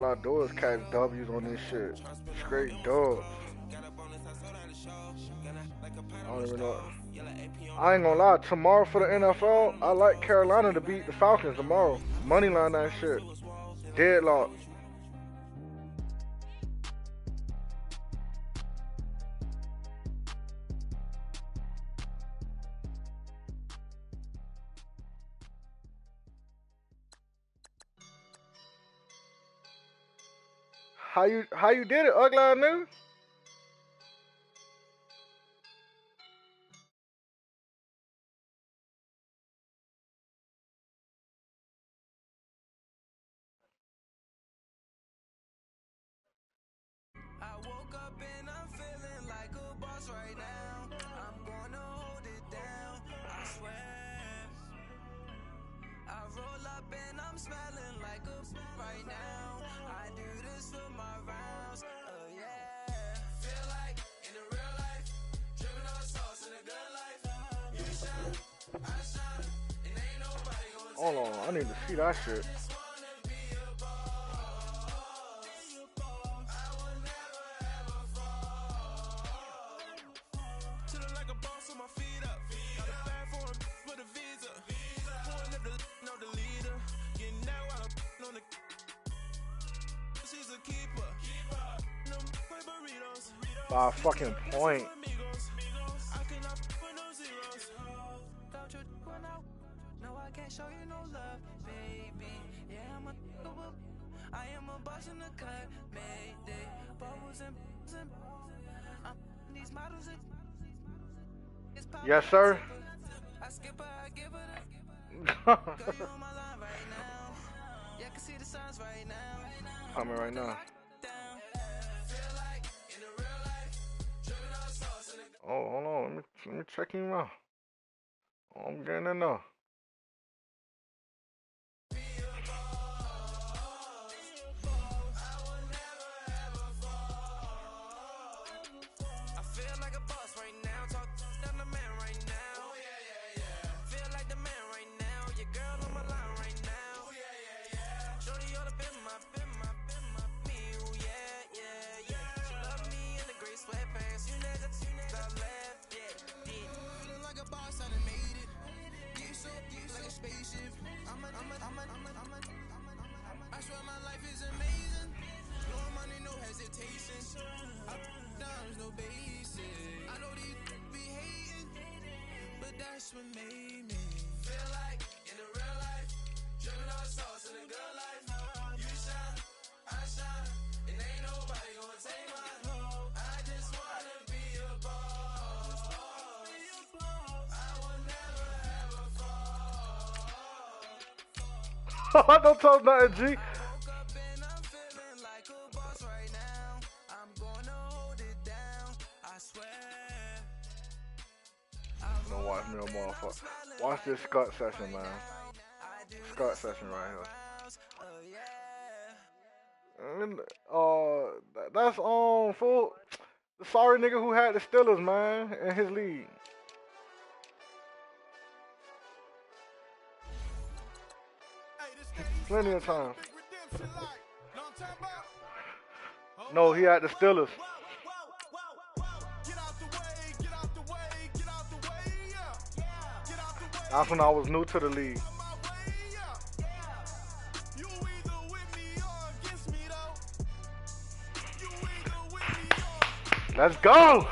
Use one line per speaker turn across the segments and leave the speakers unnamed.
All I do is catch W's on this shit. Straight dubs. I don't even know. I ain't gonna lie. Tomorrow for the NFL, I like Carolina to beat the Falcons tomorrow. Money line that shit. Deadlock. How you did it, ugly ass nigga?
I woke up and I'm feeling like a boss right now. I'm gonna hold it down, I swear. I roll up and I'm smelling like a right now. I do this for my rounds, oh yeah. Feel like in the real life, dripping on sauce in a good life. You shine, I shine, and ain't nobody gonna
Hold on, I need to see that shit. By a fucking point.
No, I can't show you no love, baby. Yeah, I am a boss in the cut, mayday. Bubbles and these models
Yes, sir.
I skip her, I give her
Coming
girl, you on my line right now. Yeah, I can see the signs right now.
right now. Oh, hold on. Let me check him out. Oh, I'm getting in there.
I feel like a boss right now. Talk to the man right now. Oh, yeah. Feel like the man right now. Your girl on my line right now. Oh, yeah. Shorty ought to be my, me. Oh, yeah. She love me in the gray sweatpants. You never stop left. Yeah. Feeling like a boss, I done made it. Get so like a spaceship. I swear my life is amazing. Blowing money, no hesitation. Up, downs, no basic. I know these be hating, but that's what made me feel like in the real life, dripping on sauce in the good life. You shine, I shine, and ain't nobody gonna take mine. I just wanna be a boss. I will never ever fall.
Don't talk nothing, G. Don't watch me no motherfucker. Watch this Scott session, man. Scott session right here. And, that's full. The sorry nigga who had the Steelers, man, in his league. Plenty of times. No, he had the Steelers. That's when I was new to the league. Let's go!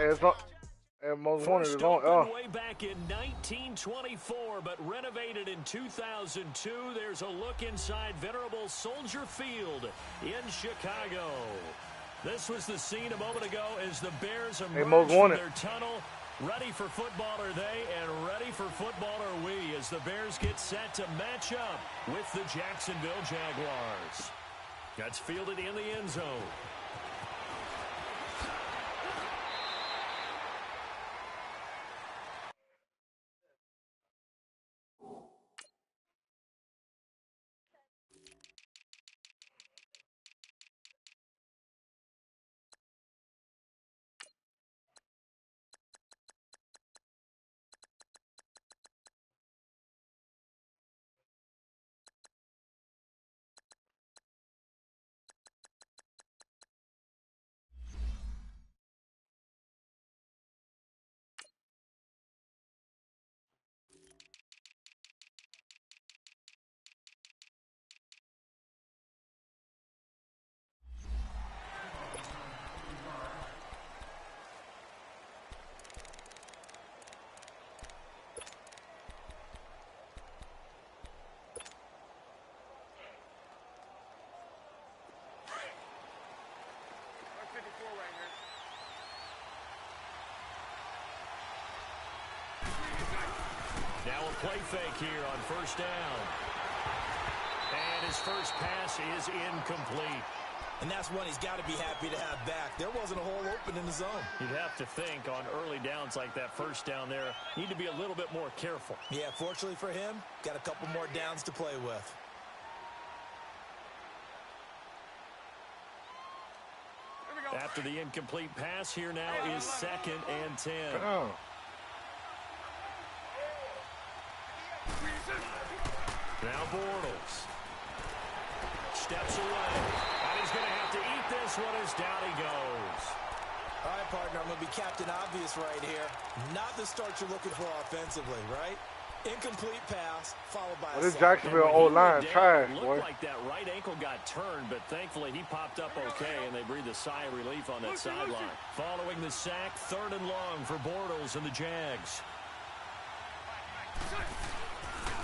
Hey, it's not. And most wanted is on.
Way back in 1924, but renovated in 2002. There's a look inside venerable Soldier Field in Chicago. This was the scene a moment ago as the Bears emerged from their tunnel Ready for football are they, and ready for football are we as the Bears get set to match up with the Jacksonville Jaguars. That's fielded in the end zone. Now a play fake here on first down. And his first pass is incomplete.
And that's one he's got to be happy to have back. There wasn't a hole open in the zone.
You'd have to think on early downs like that first down there, need to be a little bit more careful.
Yeah, fortunately for him, got a couple more downs to play with.
After the incomplete pass, here now is 2nd and 10.
Oh.
Now Bortles steps away, and he's going to have to eat this one as down he goes.
All right, partner, I'm going to be Captain Obvious right here. Not the start you're looking for offensively, right? Incomplete pass, followed by a
this
sack.
Jacksonville O-line trash,
Looked
boy.
like that right ankle got turned, but thankfully he popped up okay, and they breathed a sigh of relief on that sideline. Following the sack, 3rd and long for Bortles and the Jags.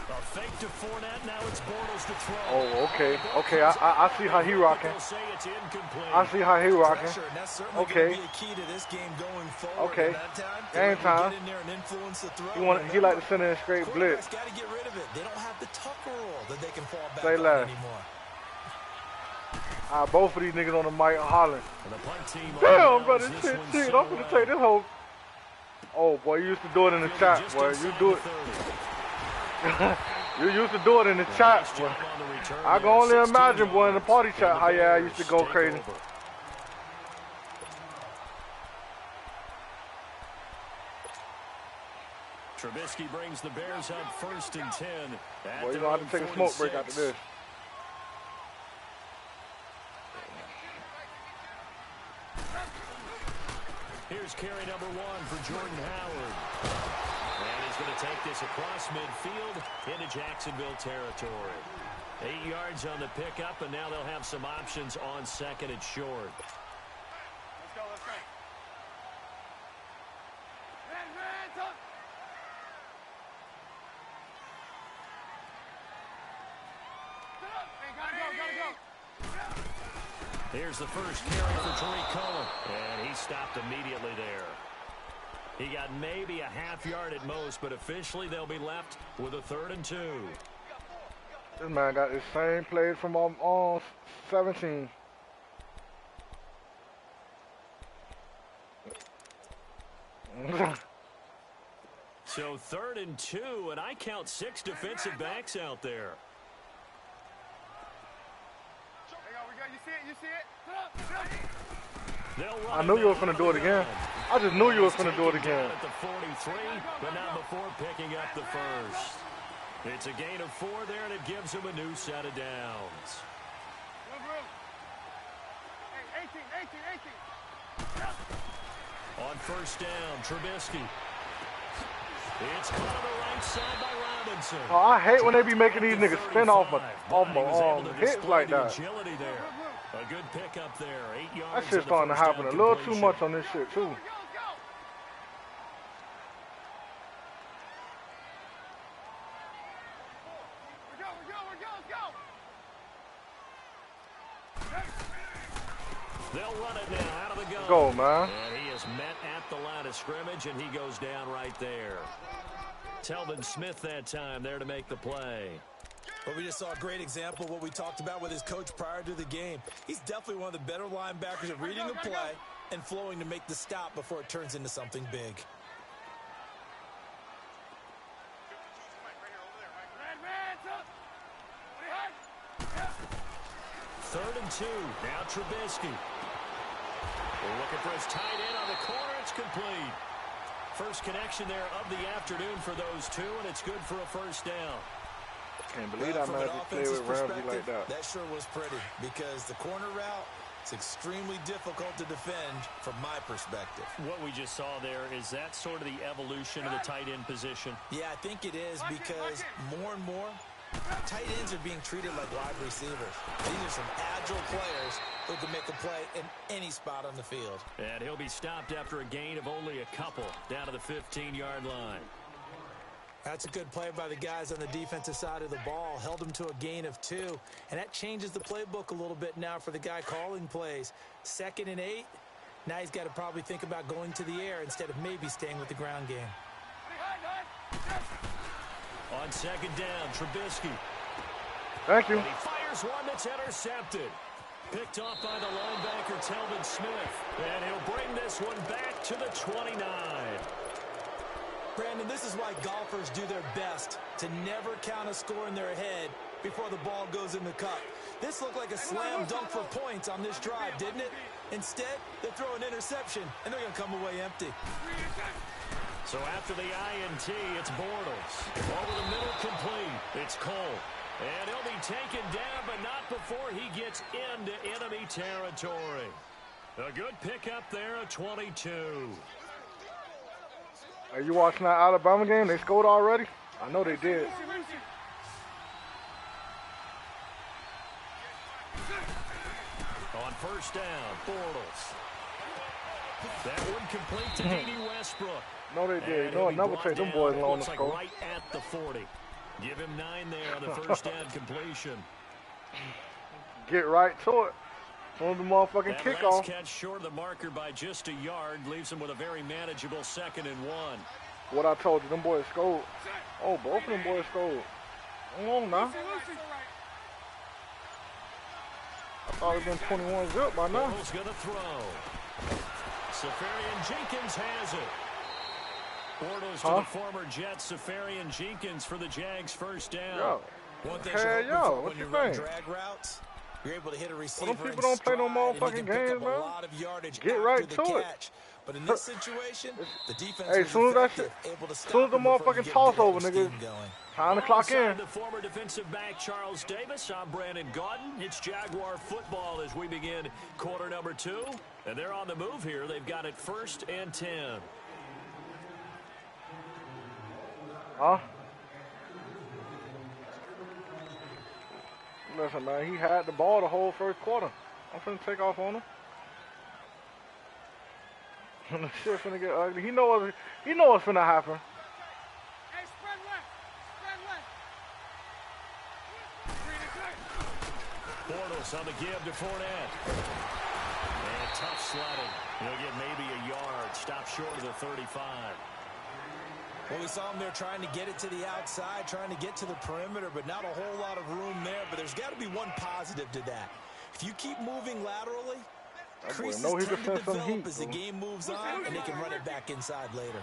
A fake to Fournette, now it's Bortles to throw.
Oh, okay. Okay, I see how he rocking.
Say it's incomplete.
I see how he rocking.
Pressure, and that's certainly
Okay.
going to be a key to this game going forward.
Okay.
And that time,
Game time.
Get in there and influence the throw.
He like to send in a straight blitz.
Quarterback's got to get rid of it. They don't have the Tucker roll that they can fall back
Say
on
less.
anymore.
Both of these niggas on the mic hollering.
And the punt team
Damn,
allows
brother,
this
shit,
one
shit.
so
I'm gonna take this whole. Oh, boy, you used to do it in the chat,
just
boy. You
inside
do
the
it.
30.
You used to do it in the chat,
Nice
boy.
job on the return
I can
there.
only
16
imagine, boy, in the
yards,
party
and
chat,
the
how y'all
Bears
used to go
take
crazy.
over. Trubisky brings the Bears up 1st and 10.
Boy, you gonna have to take a smoke break after this.
Here's carry number 1 for Jordan Howard. And he's going to take this across midfield into Jacksonville territory. 8 yards on the pickup, and now they'll have some options on 2nd and short.
Let's go, let's go. Hands up. Hey, gotta go.
Here's the first carry for Tariq Cohen, and he stopped immediately there. He got maybe a half yard at most, but officially they'll be left with a 3rd and 2.
This man got the same plays from on 17.
So 3rd and 2, and I count 6 defensive backs out there.
You see it?
I knew you were going to do it again. I just knew you were going to do it again.
At the 43, but not before picking up the first. It's a gain of 4 there, and it gives him a new set of downs.
Hey, 18.
On first down, Trubisky. It's caught on the right side by Robinson.
Oh, I hate when they be making these niggas spin off my hits like that.
Agility there. A good pickup there. 8 yards.
That shit's starting to happen a little too much on this shit, too.
They'll run it now out of the gun.
Go, man.
And he just met at the line of scrimmage, and he goes down right there. Telvin Smith that time there to make the play.
Well, we just saw a great example of what we talked about with his coach prior to the game. He's definitely one of the better linebackers at reading the play and flowing to make the stop before it turns into something big.
Third and 2. Now Trubisky. We're looking for his tight end on the corner. It's complete. First connection there of the afternoon for those two, and it's good for a first down.
Can't believe I managed to play with Ramsey like that.
That sure was pretty because the corner route is extremely difficult to defend from my perspective.
What we just saw there, is that sort of the evolution of the tight end position?
Yeah, I think it is because more and more tight ends are being treated like wide receivers. These are some agile players who can make a play in any spot on the field.
And he'll be stopped after a gain of only a couple down to the 15-yard line.
That's a good play by the guys on the defensive side of the ball. Held him to a gain of 2. And that changes the playbook a little bit now for the guy calling plays. 2nd and 8. Now he's got to probably think about going to the air instead of maybe staying with the ground game.
On 2nd down, Trubisky.
Thank you.
And he fires one that's intercepted. Picked off by the linebacker, Telvin Smith. And he'll bring this one back to the 29.
Brandon, this is why golfers do their best to never count a score in their head before the ball goes in the cup. This looked like a slam dunk for points on this drive, didn't it? Instead, they throw an interception, and they're going to come away empty.
So after the INT, it's Bortles. Over the middle, complete. It's Cole. And he'll be taken down, but not before he gets into enemy territory. A good pickup there, a 22.
Are you watching that Alabama game? They scored already? I know they did.
On first down, Bortles. That one complete to D.D. Westbrook.
No, they did. No, another take them boys along the
like
score.
right at the 40. Give him 9 there on the first down completion.
Get right to it. On the motherfucking
That
kickoff.
last catch short of the marker by just a yard leaves him with a very manageable 2nd and 1.
What I told you, them boys scored. Oh, both of them boys scored. Hold on now. I thought it had been 21 zip by now.
Bortles gonna throw. Safarian Jenkins has it. Bortles to the former Jet, Safarian Jenkins for the Jags first down.
Yo.
One thing
Hey, yo, what
when
you
you run
think?
drag routes, you're able to hit a receiver
Well, them people don't play no motherfucking games, man.
A lot of yardage
Get
after
right
the
to it.
catch. But in this situation, the defense
Hey,
was
soon as that
effective,
shit,
able to stop
soon as the
him before he
motherfucking
could get
toss
the
over,
scheme
nigga.
going.
Time to clock in.
Alongside the former defensive back Charles Davis, I'm Brandon Gaudin. It's Jaguar football as we begin quarter number 2. And they're on the move here. They've got it 1st and 10.
Huh? Listen, man, he had the ball the whole first quarter. I'm finna take off on him. And the shit finna get ugly. He know what's finna happen.
Hey, spread left. Spread left.
Bortles on the give to Fournette. And tough sledding. He'll get maybe a yard. Stop short of the 35.
Well, we saw him there trying to get it to the outside, trying to get to the perimeter, but not a whole lot of room there. But there's got to be one positive to that. If you keep moving laterally, creases
know he
tend
can
to
send some
develop
heat,
as the
bro.
game moves on, and they can run it back inside later.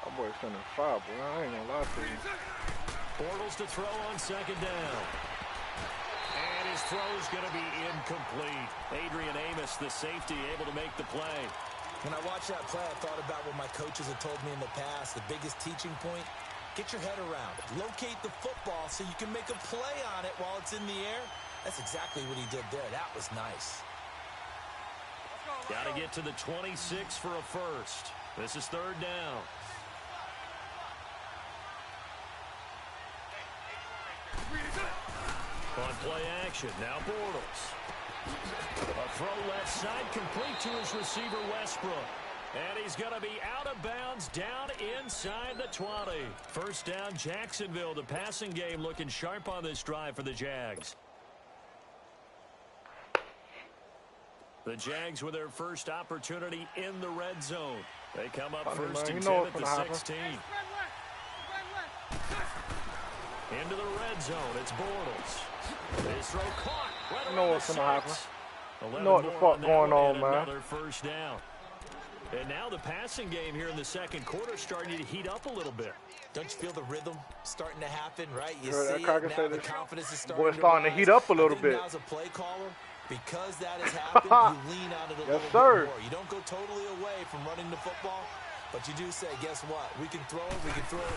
That boy's sending fire, boy. I ain't gonna lie to you.
Bortles to throw on 2nd down. And his throw's going to be incomplete. Adrian Amos, the safety, able to make the play.
When I watched that play, I thought about what my coaches had told me in the past. The biggest teaching point, get your head around. Locate the football so you can make a play on it while it's in the air. That's exactly what he did there. That was nice.
Got to get to the 26 for a first. This is 3rd down. On play action, now Bortles. A throw left side, complete to his receiver, Westbrook. And he's going to be out of bounds down inside the 20. First down, Jacksonville. The passing game looking sharp on this drive for the Jags. The Jags with their first opportunity in the red zone. They come up
Funny,
first
man.
and
You know
10 at the
what's gonna happen.
16. Into the red zone, it's Bortles. This throw caught. Right
You know
around
what's
the
gonna happen.
6.
You know what the fuck going on, man.
Another first down. And now the passing game here in the second quarter is starting to heat up a little bit.
Don't you feel the rhythm starting to happen, right? You
Heard that
see
cracker
it,
say
now the
this?
confidence is
Boy,
starting
to
rise.
heat up a little
I think
bit.
now as a play caller, because that has happened, you lean on it a little bit more. You don't go totally away from running the football, but you do say, guess what? We can throw it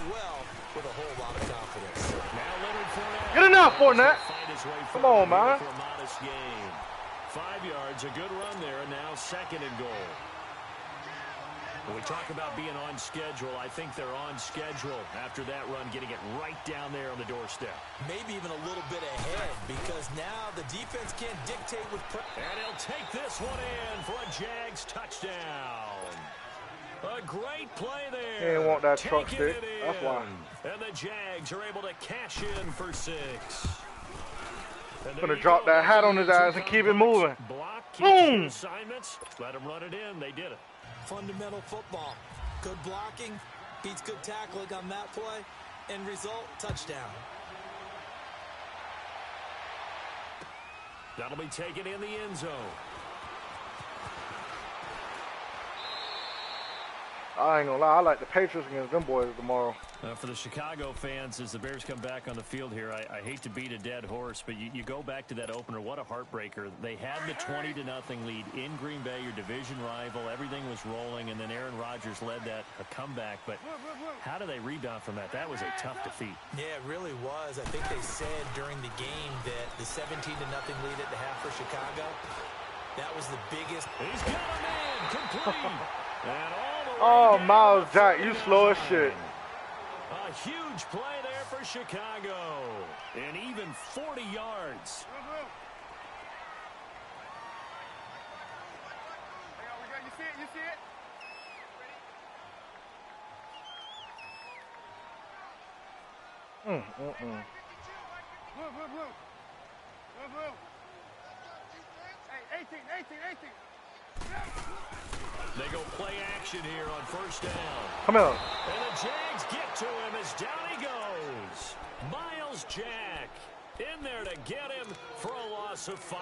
well with a whole lot of confidence.
Now Leonard Fournette.
Get enough, Fournette. Come on, man.
For a modest gain. 5 yards, a good run there, and now second and goal. When we talk about being on schedule, I think they're on schedule after that run, getting it right down there on the doorstep.
Maybe even a little bit ahead, because now the defense can't dictate with pressure.
And he'll take this one in for a Jags touchdown. A great play there.
He didn't want that
Taking
truck stick.
it in.
That's why.
And the Jags are able to cash in for 6.
Gonna drop that hat on his ass and keep it moving.
Block,
Boom.
assignments. Let him run it in. They did it.
Fundamental football. Good blocking, beats good tackling on that play. End result, touchdown.
That'll be taken in the end zone.
I ain't gonna lie, I like the Patriots against them boys tomorrow.
For the Chicago fans, as the Bears come back on the field here, I hate to beat a dead horse, but you go back to that opener. What a heartbreaker. They had the 20-0 lead in Green Bay, your division rival. Everything was rolling, and then Aaron Rodgers led that a comeback. But how do they rebound from that? That was a tough defeat.
Yeah, it really was. I think they said during the game that the 17-0 lead at the half for Chicago, that was the biggest.
He's got a man complete. And all the way
Oh,
down
Miles
the
Jack, you slow as
39.
shit.
A huge play there for Chicago. And even 40 yards.
You see it? You see it? Blue. Hey, 18.
They go play action here on first down.
Come here.
And the Jags get to him as down he goes. Miles Jack in there to get him for a loss of 5.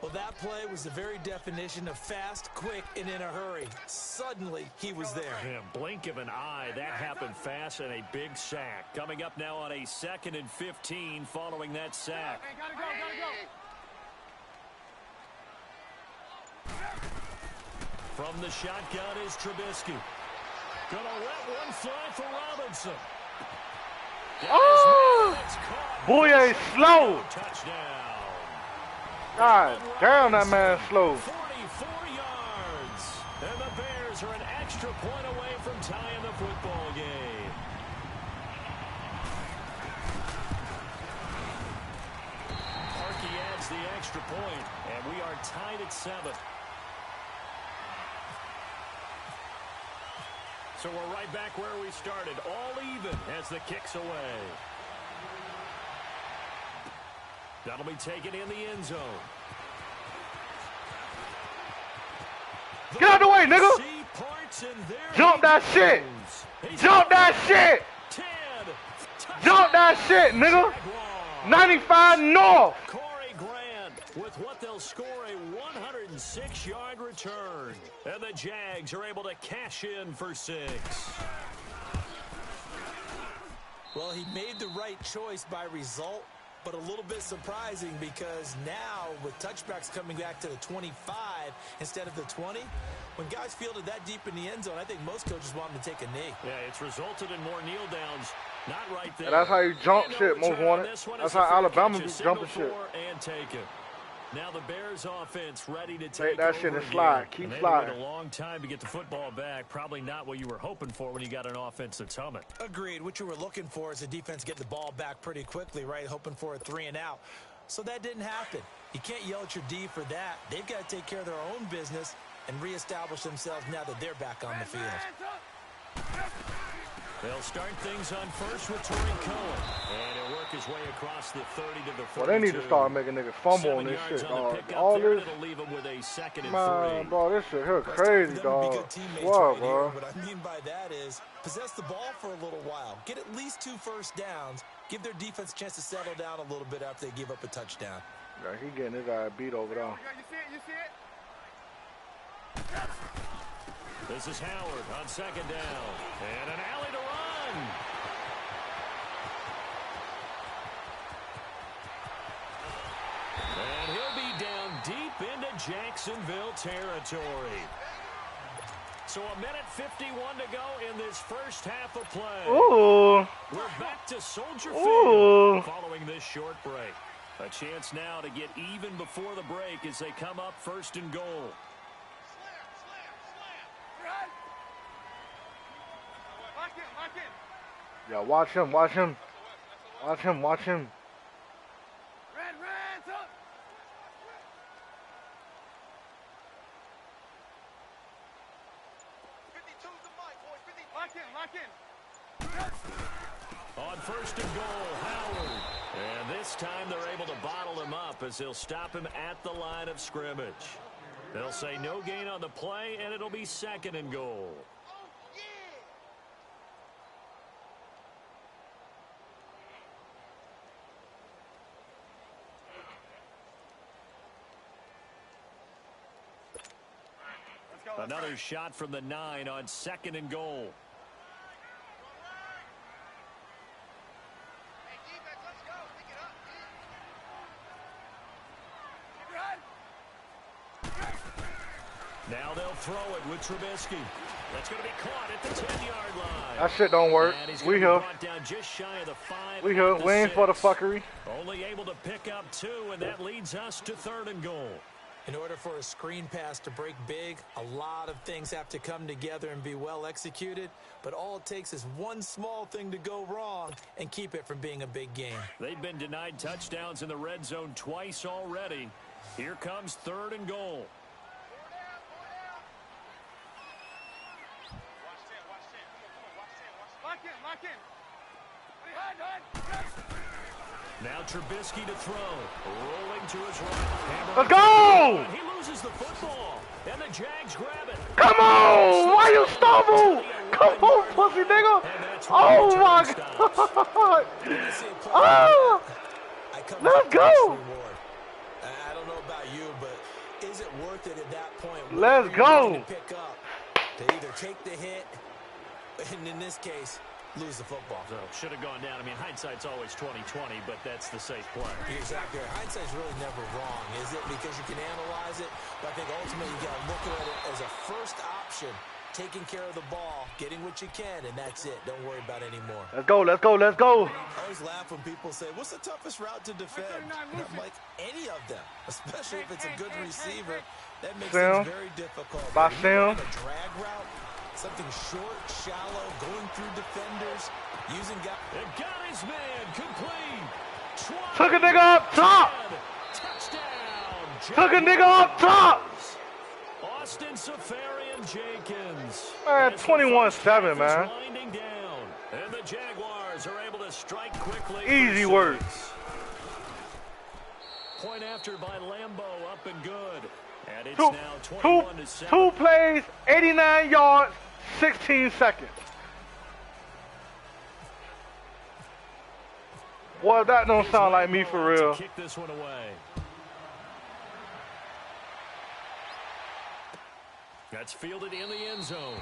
Well, that play was the very definition of fast, quick, and in a hurry. Suddenly, he was there.
Yeah, blink of an eye. That happened fast and a big sack. Coming up now on a 2nd and 15 following that sack.
Hey, gotta go.
From the shotgun is Trubisky. Gonna let one fly for Robinson.
Oh! Boy, ain't slow.
Touchdown.
God damn, that man slow.
44 yards. And the Bears are an extra point away from tying the football game. Parkey adds the extra point, and we are tied at 7. So we're right back where we started, all even as the kick's away. That'll be taken in the end zone.
Get out the way, nigga. Jump that shit. Jump that shit. Jump that shit, nigga. 95 north.
Corey Grant with what they'll score a 106-yard return. And the Jags are able to cash in for 6.
Well, he made the right choice by result, but a little bit surprising because now with touchbacks coming back to the 25 instead of the 20, when guys fielded that deep in the end zone, I think most coaches want them to take a knee.
Yeah, it's resulted in more kneel downs. Not right there.
And that's how you jump shit, most wanted. That's how Alabama be jumping shit.
And take it. Now the Bears offense ready to
Take
take
that shit and slide. Keep sliding.
Waited a long time to get the football back. Probably not what you were hoping for when you got an offense that's humming.
Agreed. What you were looking for is the defense get the ball back pretty quickly, right? Hoping for a 3 and out. So that didn't happen. You can't yell at your D for that. They've got to take care of their own business and reestablish themselves now that they're back on the field.
They'll start things on first with Tariq Cohen. And he'll work his way across the 30 to the 32.
Well, they need to start making niggas fumble on this shit, dog. All this,
leave him with a 2nd and 3.
bro, this shit here crazy, dog. What, bro?
What I mean by that is possess the ball for a little while. Get at least 2 first downs. Give their defense a chance to settle down a little bit after they give up a touchdown.
Yeah, he getting his eye beat over there.
You see it? You see it?
This is Howard on 2nd down. And an alley to run. And he'll be down deep into Jacksonville territory. So 1:51 to go in this first half of play.
Ooh.
We're back to Soldier
Ooh.
Field following this short break. A chance now to get even before the break as they come up 1st and goal.
Lock in.
Yeah, watch him, watch him. Watch him, watch him.
Red, up. Lock in.
On 1st and goal, Howard. And this time they're able to bottle him up as they'll stop him at the line of scrimmage. They'll say no gain on the play, and it'll be 2nd and goal. Another shot from the 9 on 2nd and goal. Now they'll throw it with Trubisky. That's going to be caught at the 10-yard line.
That shit don't work. We here.
Down just shy of the 5.
We here. We ain't for the fuckery.
Only able to pick up 2, and that leads us to 3rd and goal.
In order for a screen pass to break big, a lot of things have to come together and be well executed, but all it takes is one small thing to go wrong and keep it from being a big game.
They've been denied touchdowns in the red zone twice already. Here comes 3rd and goal.
Lock in.
Now Trubisky to throw. Rolling to his right.
Let's go!
He loses the football. And the Jags grab it.
Come on! Why you stumble? Come on, pussy nigga! Oh my god! Ah! Let's go!
I don't know about you, but is it worth it at that point?
Let's go!
Pick up to either take the hit, and in this case, lose the football.
So should have gone down. I mean, hindsight's always 20/20, but that's the safe play.
Exactly. Hindsight's really never wrong, is it? Because you can analyze it, but I think ultimately you got to look at it as a first option, taking care of the ball, getting what you can, and that's it. Don't worry about any more.
Let's go, let's go, let's go.
I always laugh when people say, what's the toughest route to defend? And I'm like, any of them, especially if it's a good receiver. That makes things very difficult.
By Sam.
A drag route, something short, shallow, going through defenders, using guys.
And got his man complete.
Took a nigga up top.
Touchdown.
Took a nigga up top.
Austin Safarian-Jenkins.
Man, 21-7, man.
Winding down. And the Jaguars are able to strike quickly.
Easy work.
Point after by Lambeau, up and good. And it's now 21-7.
Two plays, 89 yards, 16 seconds. Well, that don't sound like me for real.
Kick this one away. That's fielded in the end zone.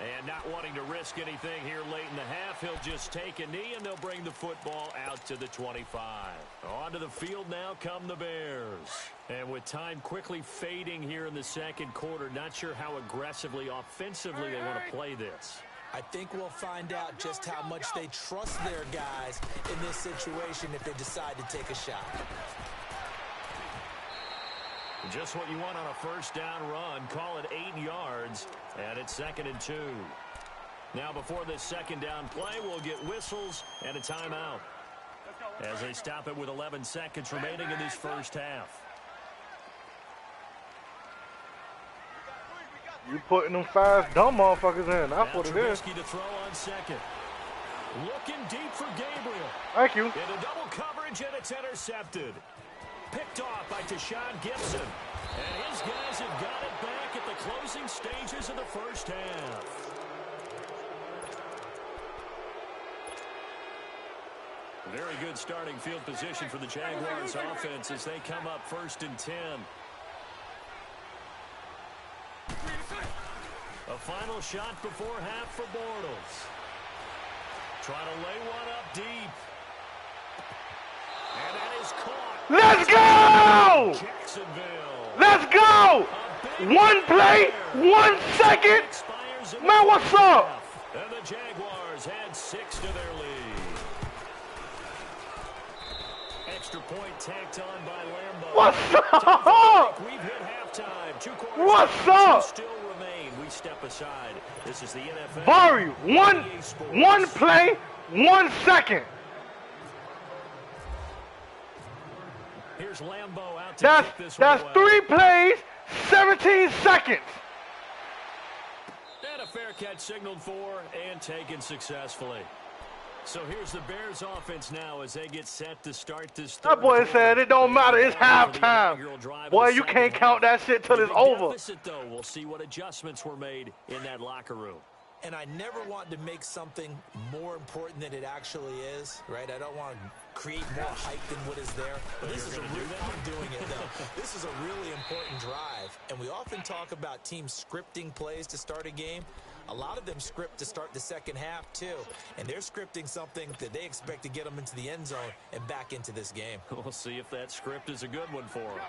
And not wanting to risk anything here late in the half, he'll just take a knee, and they'll bring the football out to the 25. Onto the field now come the Bears. And with time quickly fading here in the second quarter, not sure how aggressively, offensively they want to play this.
I think we'll find out just how much they trust their guys in this situation if they decide to take a shot.
Just what you want on a first down run. Call it 8 yards, and it's 2nd and 2. Now before this second down play, we'll get whistles and a timeout as they stop it with 11 seconds remaining in this first half.
You putting them 5 dumb motherfuckers in. That's what it is.
Trubisky to throw on second. Looking deep for Gabriel.
Thank you.
Into double coverage, and it's intercepted. Picked off by Tashawn Gibson. And his guys have got it back at the closing stages of the first half. Very good starting field position for the Jaguars offense as they come up 1st and 10. A final shot before half for Bortles. Trying to lay one up deep. And that is caught.
Let's go!
Jacksonville.
Let's go! 1 play, 1 second. Man, what's up?
And the Jaguars add 6 to their lead. Extra point tacked on by Lambeau.
What's up?
We've hit halftime. 2 quarters.
What's up?
Still remain. We step aside. This is the NFL.
Vari, one play, 1 second.
Here's Lambeau out to kick this
That's
one
3 plays, 17 seconds.
And a fair catch signaled for and taken successfully. So here's the Bears offense now as they get set to start this third
That boy
quarter.
said it don't matter, it's halftime. Boy, you can't count that shit till it's over.
Deficit, though. We'll see what adjustments were made in that locker room.
And I never want to make something more important than it actually is, right? I don't want to create more hype than what is there. But this is I'm doing it, though. This is a really important drive. And we often talk about teams scripting plays to start a game. A lot of them script to start the second half, too. And they're scripting something that they expect to get them into the end zone and back into this game.
We'll see if that script is a good one for them.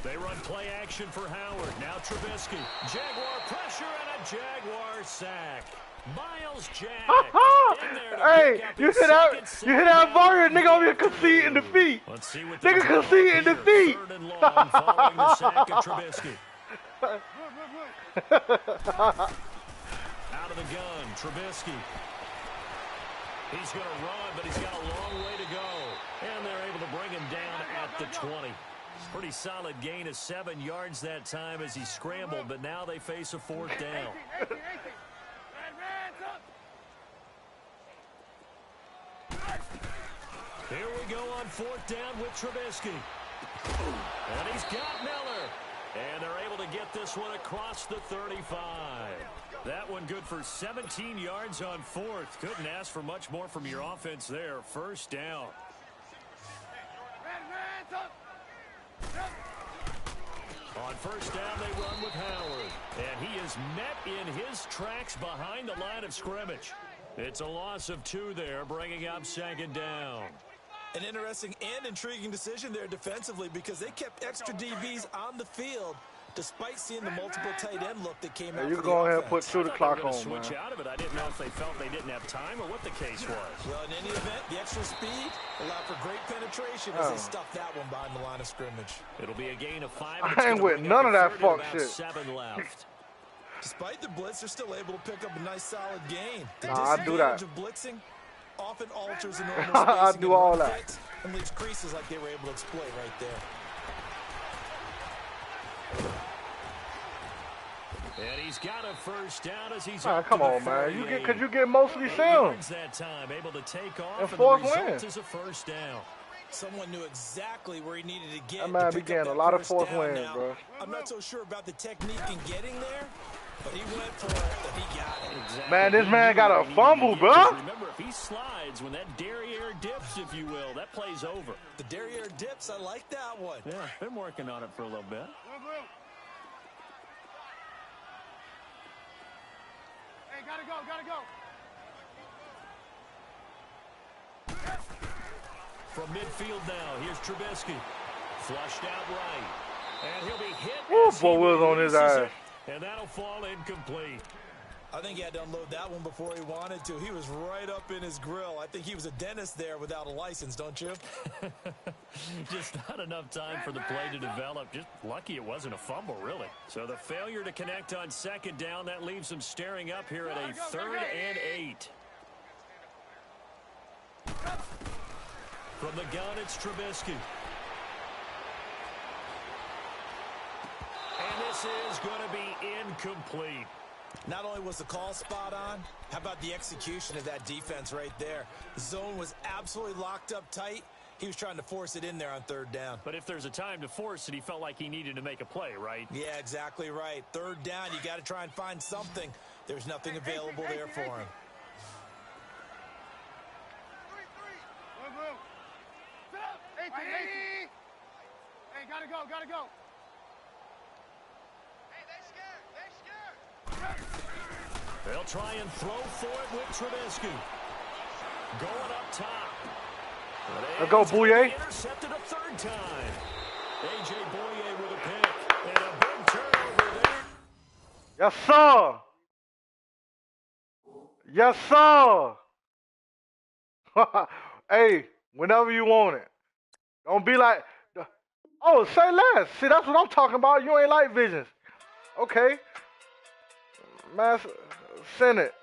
They run play action for Howard. Now Trubisky. Jaguar pressure and a Jaguar sack. Miles Jack.
Hey, you hit that Vari, nigga over here conceding defeat.
Let's see what
nigga conceding defeat.
3rd and long following the sack of Trubisky. Out of the gun, Trubisky. He's going to run, but he's got a long way to go. And they're able to bring him down at the 20. Pretty solid gain of 7 yards that time as he scrambled, but now they face a 4th down. Here we go on 4th down with Trubisky. And he's got Miller. And they're able to get this one across the 35. That one good for 17 yards on 4th. Couldn't ask for much more from your offense there. 1st down. On 1st down, they run with Howard. And he is met in his tracks behind the line of scrimmage. It's a loss of 2 there, bringing up 2nd down.
An interesting and intriguing decision there defensively because they kept extra DBs on the field despite seeing the multiple tight end look that came out.
You go ahead and put 2 the clock on, man.
Switch out of it. I didn't know if they felt they didn't have time or what the case was.
Well, in any event, the extra speed allowed for great penetration as they stuffed that one behind the line of scrimmage.
It'll be a gain of 5.
I ain't with none of that fuck shit.
7 left.
Despite the blitz, they're still able to pick up a nice solid gain. The
I do that.
disadvantage of blitzing often alters the normal
I
spacing
do
and
all
run
that.
fits and leaves creases like they were able to exploit right there.
And he's got a 1st down as he's
Man,
up
come
to the
on, man.
48.
Cause you get mostly sound.
That time, able to take off,
And
and the
4th
result
win.
is a 1st down.
Someone knew exactly where he needed to get.
That man
to
be
pick
getting
up
a lot of
that
4th
first down
wins,
now.
bro.
I'm not so sure about the technique in getting there, but he went for it and he got it.
Exactly.
Man, this man got a fumble, bro.
Remember, if he slides, when that derriere dips, if you will, that play's over.
The derriere dips, I like that one.
Yeah, been working on it for a little bit.
Hey, gotta go.
From midfield now, here's Trubisky. Flushed out right. And he'll be hit.
Woo,
as he
boy was on his
releases
ass.
it, and that'll fall incomplete.
I think he had to unload that one before he wanted to. He was right up in his grill. I think he was a dentist there without a license, don't you?
Just not enough time for the play to develop. Just lucky it wasn't a fumble, really. So the failure to connect on 2nd down, that leaves them staring up here at a 3rd and 8. From the gun, it's Trubisky. And this is going to be incomplete.
Not only was the call spot on, how about the execution of that defense right there? The zone was absolutely locked up tight. He was trying to force it in there on third down.
But if there's a time to force it, he felt like he needed to make a play, right?
Yeah, exactly right. Third down, you got to try and find something. There's nothing available there for him.
Hey, gotta go, gotta go.
They'll try and throw for it with Trubisky. Going up top.
Let's go, Bouye.
Intercepted a third time. A.J. Bouye with a pick. And a big turnover there.
Yes, sir. Yes, sir. Hey, whenever you want it. Don't be like, oh, say less. See, that's what I'm talking about. You ain't like visions. Okay. Man, send it.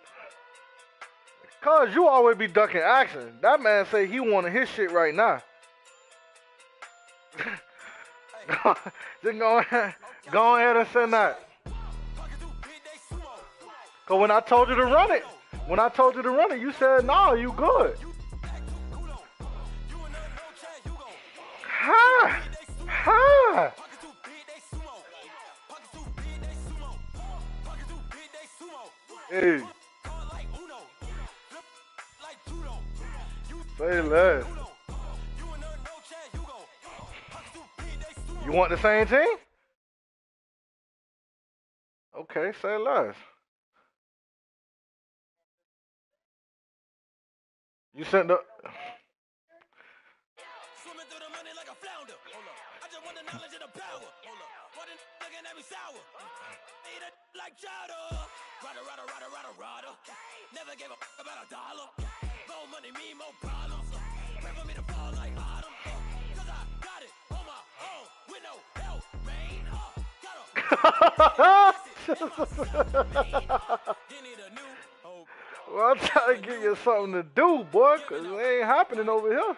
Cause you always be ducking action. That man say he wanted his shit right now. Just go ahead and send that. Cause when I told you to run it, you said, no, you good. Ha! Ha! Hey. Say less. You want the same team? Okay, say less. You sent the...
Swimming through the money like a flounder. I just want the knowledge and the power. What in looking at me sour. Eat it like chowder. Rada. Never gave a fuck about a dollar. More money mean more problems. Pray for me to fall like autumn. Cause I got it on my own with no help, man. You need a new hope.
Well, I'm trying to give you something to do, boy, because it ain't happening over here.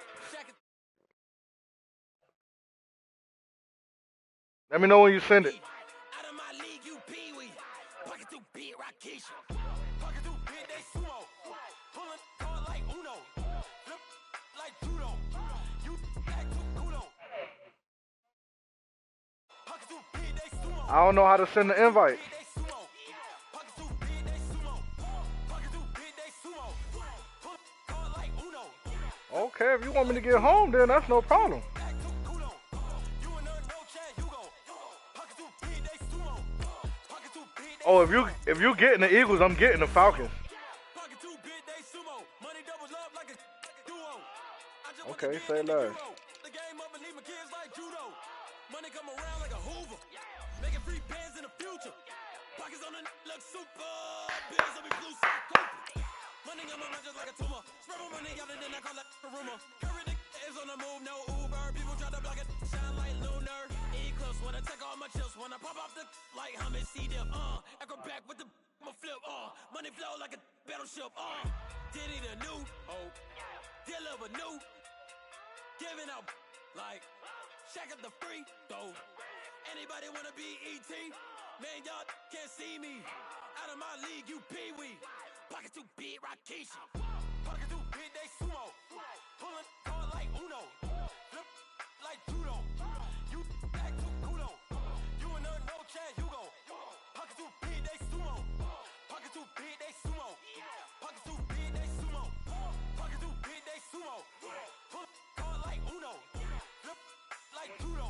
Let me know when you send it.
Out of my league, you pee-wee. Pocket too big, Rakisha. Pocket too big, they sumo. Pulling card like Uno. Flip like judo. You act too kudo. Pocket too big, they sumo.
I don't know how to send the invite.
Pocket too big, they sumo. Pocket too big, they sumo. Pull card like Uno.
Okay, if you want me to get home, then that's no problem. Oh, if you getting the Eagles, I'm getting the Falcons. Okay, say less.
The game up and leave my kids like judo. Money come around like a Hoover. Making free bands in the future. Pockets on the look super. Bills will be blue sock Cooper. Money on my mind just like a tumor. Spread my money out and then I call that a rumor. Curry is on the move, no Uber. People try to block it, shine like lunar. Eclipse when I take all my chips. When I pop off the like Hummus C-dip. Acrobat with the flip. Money flow like a battleship. Diddy the new hope. Deliver new. Giving out like shack up the free throw. Anybody wanna be ET? Man, y'all can't see me. Out of my league, you pee-wee. Pocket too big, Rakisha. Pocket too big, they sumo. Pulling card like Uno. Flip like judo. You act too kudo. You in there, no chance, you go. Pocket too big, they sumo. Pocket too big, they sumo. Pocket too big, they sumo. Pocket too big, they sumo. Pull card like Uno. Flip like judo.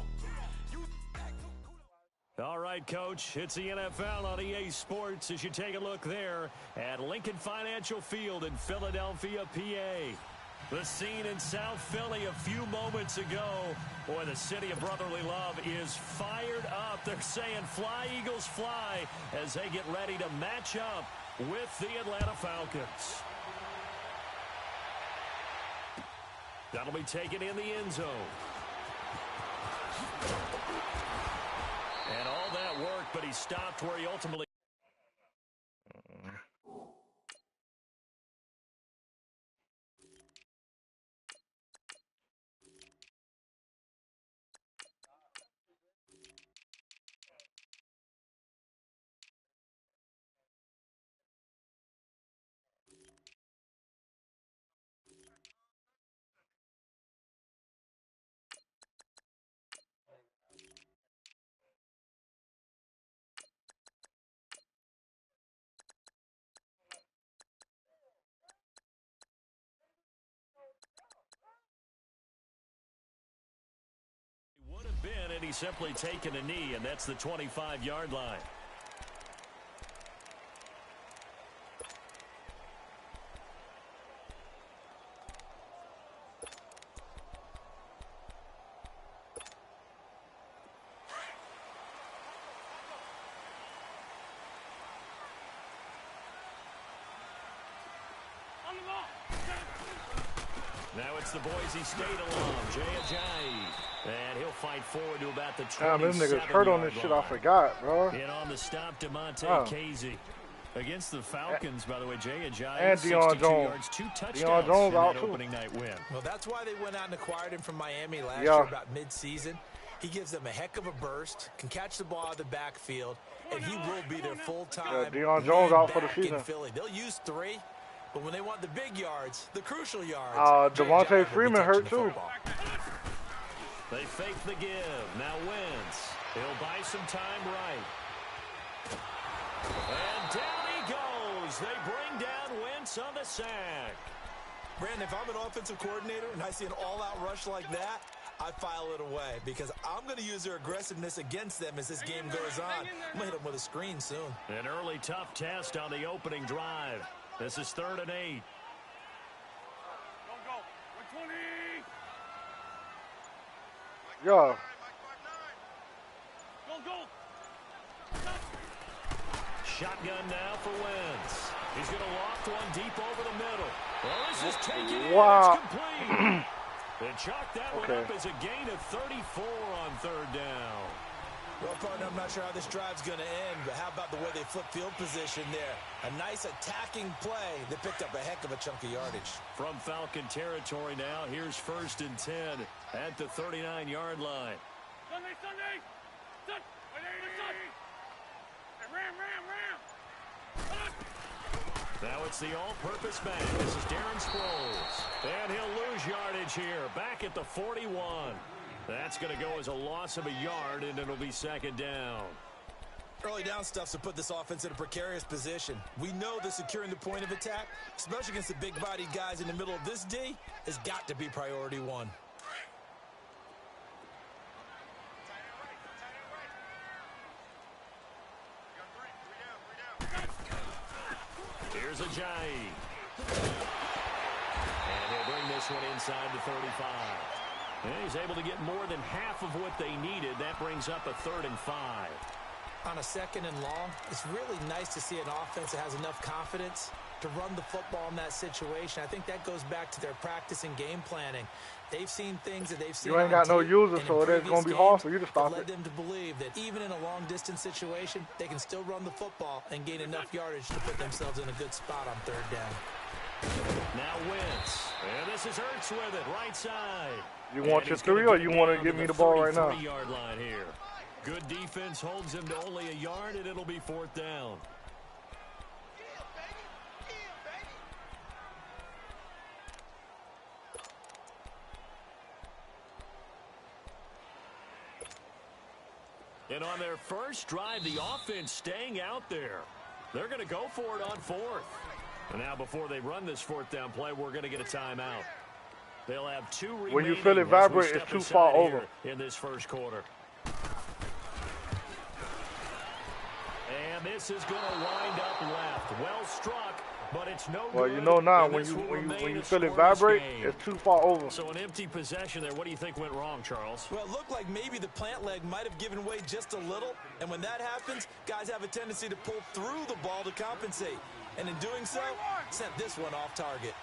You act too kudo.
All right, Coach, it's the NFL on EA Sports as you take a look there at Lincoln Financial Field in Philadelphia, PA. The scene in South Philly a few moments ago. Boy, the city of brotherly love is fired up. They're saying fly, Eagles, fly as they get ready to match up with the Atlanta Falcons. That'll be taken in the end zone. And all that work, but he stopped where he ultimately he's simply taken a knee, and that's the 25-yard line. Now it's the Boise State alum, Jay Ajayi. And he'll fight forward to about the 27-yard line.
Damn, them niggas hurt on this shit. I forgot, bro.
And on the stop, DeMonte Casey. Against the Falcons, by the way, Jay Ajayi,
and Deion Jones.
Yards, 2 touchdowns
Deion Jones
in
out
that
too.
opening night win.
Well, that's why they went out and acquired him from Miami last year about mid-season. He gives them a heck of a burst, can catch the ball out of the backfield, and he will be their full-time
Deion Jones out for the
in
season.
Philly. They'll use 3, but when they want the big yards, the crucial yards,
Devontae Freeman hurt too.
They fake the give. Now Wentz. He'll buy some time right. And down he goes. They bring down Wentz on the sack.
Brandon, if I'm an offensive coordinator and I see an all-out rush like that, I file it away because I'm going to use their aggressiveness against them as this game goes on. I'm going to hit them with a screen soon.
An early tough test on the opening drive. This is 3rd and 8.
Go. 120.
Yeah.
Go.
Shotgun now for Wentz. He's going to loft one deep over the middle. Well, this is taken
Wow.
in. It's complete. They chalked that one up as a gain of 34 on 3rd down.
Well, partner, I'm not sure how this drive's going to end, but how about the way they flip field position there? A nice attacking play that picked up a heck of a chunk of yardage.
From Falcon territory now, here's 1st and 10 at the 39-yard line.
Sunday. Sun. Ram.
Now it's the all-purpose man. This is Darren Sproles. And he'll lose yardage here, back at the 41. That's going to go as a loss of a yard, and it'll be 2nd down.
Early down stuff's to put this offense in a precarious position. We know that securing the point of attack, especially against the big-bodied guys in the middle of this D, has got to be priority 1.
Here's Ajayi. And he'll bring this one inside the 35. And he's able to get more than half of what they needed. That brings up a 3rd and 5.
On a 2nd and long, it's really nice to see an offense that has enough confidence to run the football in that situation. I think that goes back to their practice and game planning. They've seen things that they've seen.
You ain't got no users, so it's going to be hard for you to stop it.
Led them to believe that even in a long-distance situation, they can still run the football and gain enough yardage to put themselves in a good spot on 3rd down.
Now Wentz. And this is Ertz with it, right side.
You want your 3 or you want to give me the ball right now?
30-yard line here. Good defense holds him to only a yard, and it'll be 4th down. And on their first drive, the offense staying out there. They're going to go for it on 4th. And now before they run this 4th down play, we're going to get a timeout. They'll have 2 remaining.
When you feel it vibrate, it's too far over.
In this first quarter. And this is going to wind up left. Well struck, but it's no good.
Well, you know now, when you feel it vibrate, it's too far over.
So an empty possession there. What do you think went wrong, Charles?
Well, it looked like maybe the plant leg might have given way just a little. And when that happens, guys have a tendency to pull through the ball to compensate. And in doing so, sent this one off target.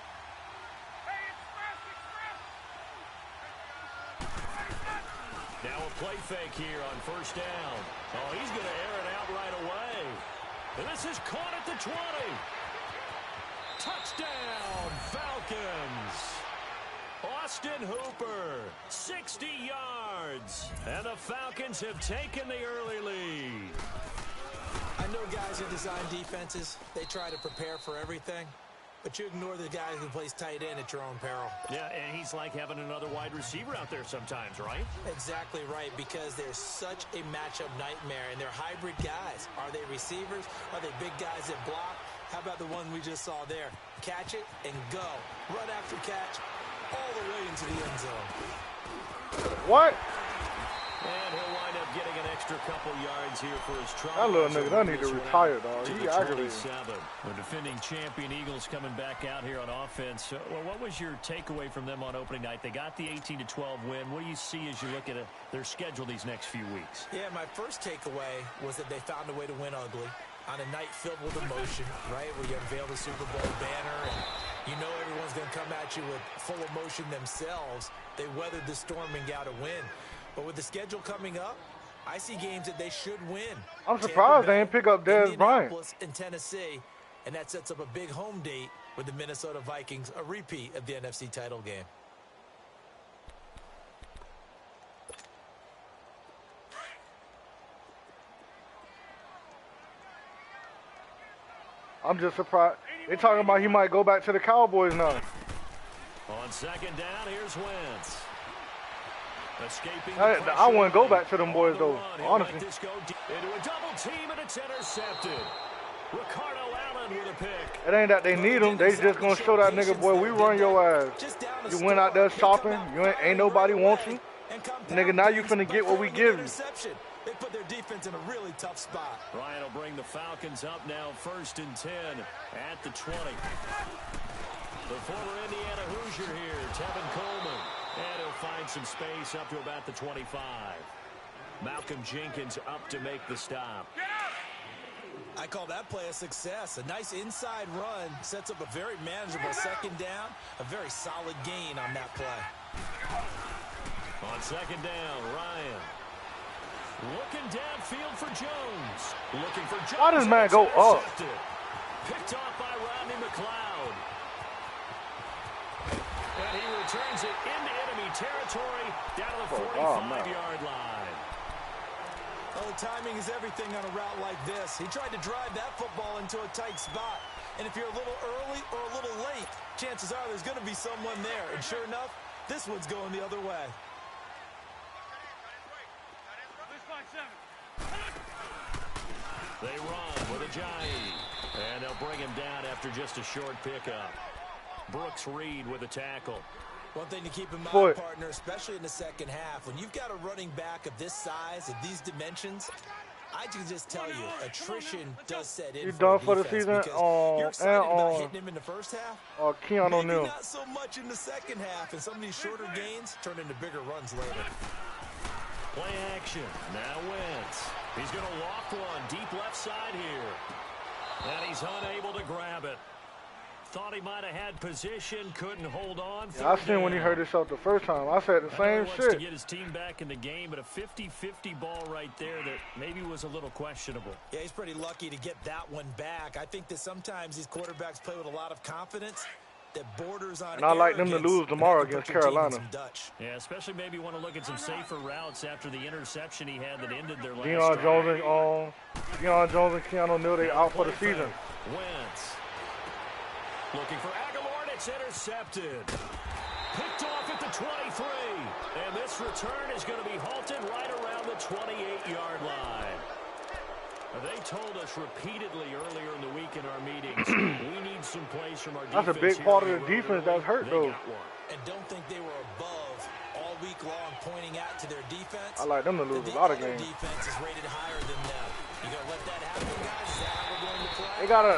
Now a play fake here on 1st down. Oh, he's going to air it out right away. And this is caught at the 20. Touchdown, Falcons. Austin Hooper, 60 yards. And the Falcons have taken the early lead.
I know guys who design defenses, they try to prepare for everything. But you ignore the guy who plays tight end at your own peril.
Yeah, and he's like having another wide receiver out there sometimes, right?
Exactly right, because they're such a matchup nightmare, and they're hybrid guys. Are they receivers? Are they big guys that block? How about the one we just saw there? Catch it and go. Run after catch all the way into the end zone.
What?
And he'll wind up getting an extra couple yards here for his trouble.
That little nigga, that need to retire, dog. He aggravated.
The defending champion Eagles coming back out here on offense. Well, what was your takeaway from them on opening night? They got the 18-12 win. What do you see as you look at their schedule these next few weeks?
Yeah, my first takeaway was that they found a way to win ugly on a night filled with emotion, right, where you unveil the Super Bowl banner and you know everyone's going to come at you with full emotion themselves. They weathered the storm and got a win. But with the schedule coming up, I see games that they should win.
I'm surprised they didn't pick up Dez Bryant.
In Tennessee, and that sets up a big home date with the Minnesota Vikings, a repeat of the NFC title game.
I'm just surprised. They're talking about he might go back to the Cowboys now.
On second down, here's Wentz. Escaping
I wouldn't go back to them boys, though, honestly.
Into a double team, and it's intercepted. Ricardo Allen with a pick.
It ain't that they need him. They just going to show that nigga, boy, we run your ass. You went out there shopping. You ain't nobody wants you. Nigga, now you finna get what we give you.
They put their defense in a really tough spot.
Ryan will bring the Falcons up now, 1st and 10 at the 20. The former Indiana Hoosier here, Tevin Coleman. And he'll find some space up to about the 25. Malcolm Jenkins up to make the stop.
I call that play a success. A nice inside run sets up a very manageable second down. A very solid gain on that play.
On second down, Ryan. Looking downfield for Jones. Looking for Jones.
Why does man go up?
Picked off by Rodney McLeod. And he returns it into enemy territory down to the 45-yard line.
Well, timing is everything on a route like this. He tried to drive that football into a tight spot. And if you're a little early or a little late, chances are there's going to be someone there. And sure enough, this one's going the other way.
They run with Ajayi. And they'll bring him down after just a short pickup. Brooks Reed with a tackle.
One thing to keep in mind, partner, especially in the second half, when you've got a running back of this size, of these dimensions, I can just tell you, attrition does set in.
You done for the season?
You're excited about hitting him in the first half.
Keanu
Maybe not so much in the second half, and some of these shorter gains turn into bigger runs later.
Play action. Now Wentz. He's going to loft one deep left side here. And he's unable to grab it. Thought he might have had position, couldn't hold on.
Yeah, I seen when he heard this out the first time. I said the same shit.
To get his team back in the game, but a 50-50 ball right there that maybe was a little questionable.
Yeah, he's pretty lucky to get that one back. I think that sometimes these quarterbacks play with a lot of confidence that borders on.
And I like them to lose tomorrow against Carolina.
Yeah, especially maybe want to look at some safer routes after the interception he had that ended their last
Deion Jones and Keanu Neal, they out for the season.
Wentz. Looking for Aguilar, and it's intercepted. Picked off at the 23. And this return is going to be halted right around the 28-yard line. They told us repeatedly earlier in the week in our meetings, we need some plays from our defense.
That's a big part of the defense that's hurt, though.
And don't think they were above all week long pointing out to their defense.
I like them to lose a lot of games.
Defense is rated higher than them. You gonna let that happen, guys? Is that how we're going to play?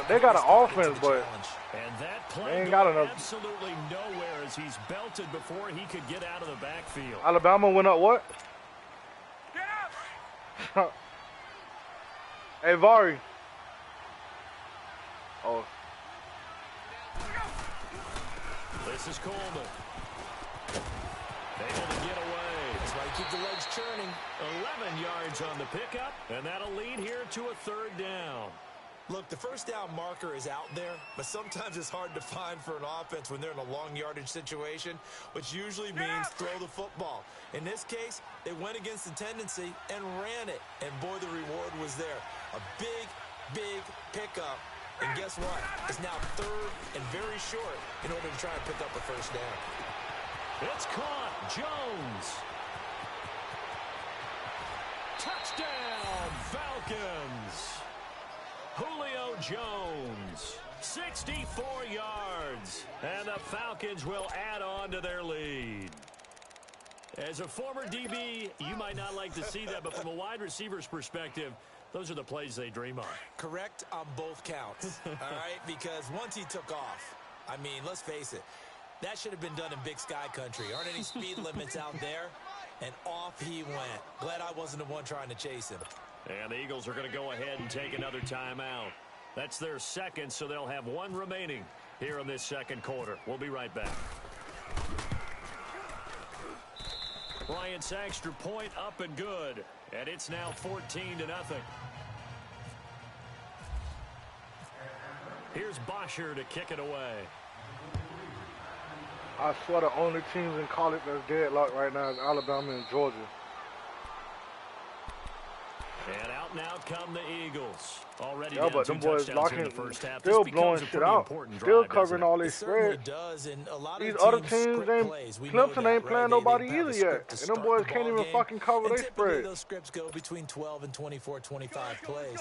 They got an offense, but
and that play
they ain't got enough.
Absolutely nowhere as he's belted before he could get out of the backfield.
Alabama went up what? Hey, Vari. Oh.
This is Coleman. Able to get away.
That's why you keep the legs churning.
11 yards on the pickup, and that'll lead here to a third down.
Look, the first down marker is out there, but sometimes it's hard to find for an offense when they're in a long yardage situation, which usually means throw the football. In this case, they went against the tendency and ran it, and boy, the reward was there. A big, big pickup, and guess what? It's now third and very short in order to try and pick up a first down.
It's caught. Jones. Touchdown, Falcons. Julio Jones, 64 yards, and the Falcons will add on to their lead. As a former DB, you might not like to see that, but from a wide receiver's perspective, those are the plays they dream of.
Correct on both counts, all right? Because once he took off, I mean, let's face it, that should have been done in Big Sky country. Aren't any speed limits out there? And off he went. Glad I wasn't the one trying to chase him.
And the Eagles are going to go ahead and take another timeout. That's their second, so they'll have one remaining here in this second quarter. We'll be right back. Bryant's extra point up and good. And it's now 14-0. Here's Bosher to kick it away.
I swear the only teams in college that's deadlocked right now is Alabama and Georgia.
And out and out come the Eagles. Already
Yeah,
down
but
2
them boys
touchdowns here in
locking,
the first half.
still
This
blowing
becomes a
shit
pretty
out,
important
still
drive,
covering all
It
these
certainly
spreads.
does, and a lot
These
of
other
teams
teams
script
ain't,
plays. We know
Clemson
that,
ain't
right?
playing
They
nobody
have a
either
script
yet,
to
and them
start
boys
the
can't
ball
even
game.
fucking cover
And
their
typically
spread.
those scripts go between 12 and 24, 25 plays.